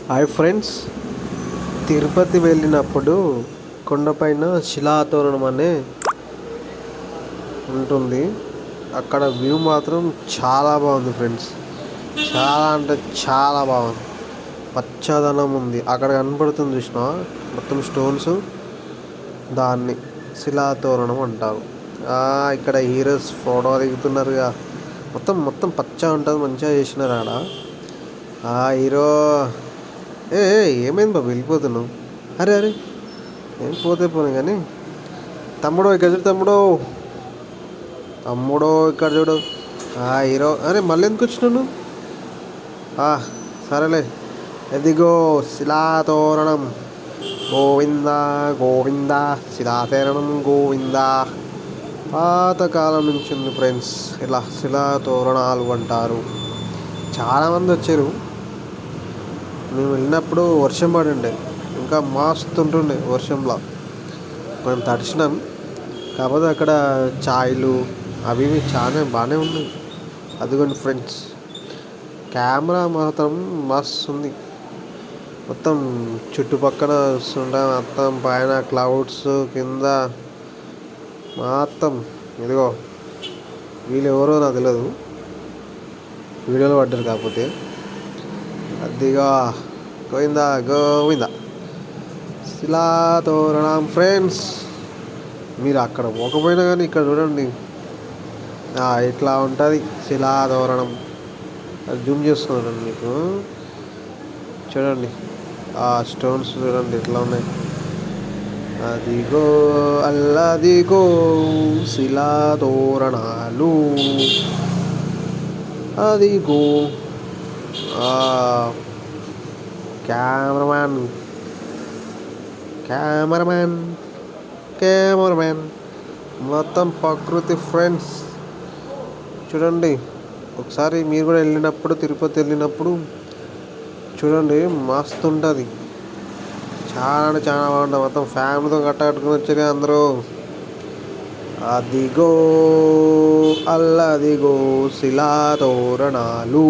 Hi friends, Tirupati వెళ్ళినప్పుడు కొండపైన శిలాతోరణం అనే ఉంటుంది. అక్కడ వ్యూ మాత్రం చాలా బాగుంది ఫ్రెండ్స్. చాలా అంటే చాలా బాగుంది. పచ్చదనం ఉంది. అక్కడ కనపడుతుంది చూసినా మొత్తం స్టోన్స్, దాన్ని శిలాతోరణం అంటారు. ఇక్కడ హీరోస్ ఫోటో దిగుతున్నారుగా. మొత్తం మొత్తం పచ్చ ఉంటుంది. మంచిగా చేసినారు ఆడ. హీరో ఏమైంది బాబు వెళ్ళిపోతున్నావు? అరే అరే ఏం పోతే పోను కానీ తమ్ముడు ఇక్కడ చూడు, తమ్ముడు ఇక్కడ చూడు. హీరో అరే మళ్ళీ ఎందుకు వచ్చినావు నువ్వు? సరేలే, ఎదిగో శిలాతోరణం గోవింద గోవింద, శిలాతోరణం గోవింద. పాతకాలం నుంచి ఉంది ఫ్రెండ్స్. ఇలా శిలాతోరణాలు అంటారు. చాలామంది వచ్చారు. మేము వెళ్ళినప్పుడు వర్షం పడిండే, ఇంకా మస్తు ఉంటుండే వర్షంలో. మనం తడిచినాం. కాకపోతే అక్కడ ఛాయ్లు అవి ఇవి చాలా బాగానే ఉన్నాయి. అదిగోండి ఫ్రెండ్స్, కెమెరా మాత్రం మస్తు ఉంది. మొత్తం చుట్టుపక్కల చూస్తుంటే మొత్తం పైన క్లౌడ్స్, కింద మొత్తం. ఇదిగో వీళ్ళు ఎవరో నాకు తెలియదు, వీడియోలో పడ్డారు. కాకపోతే అదిగా గోవింద గోవింద శిలాతోరణం ఫ్రెండ్స్. మీరు అక్కడ పోకపోయినా కానీ ఇక్కడ చూడండి, ఇట్లా ఉంటుంది శిలాతోరణం. అది జూమ్ చేస్తున్నాను మీకు. చూడండి ఆ స్టోన్స్ చూడండి ఎట్లా ఉన్నాయి. అదిగో అల్లదిగో శిలాతోరణాలు. అదిగో కెమెరామ్యాన్ మొత్తం ప్రకృతి ఫ్రెండ్స్. చూడండి ఒకసారి మీరు కూడా వెళ్ళినప్పుడు, తిరుపతి వెళ్ళినప్పుడు చూడండి, మస్తు ఉంటుంది. చాలా అంటే చాలా బాగుంటుంది. మొత్తం ఫ్యామిలీతో కట్టుకుని వచ్చారు అందరూ. అదిగో అల్లదిగో శిలాతోరణాలు.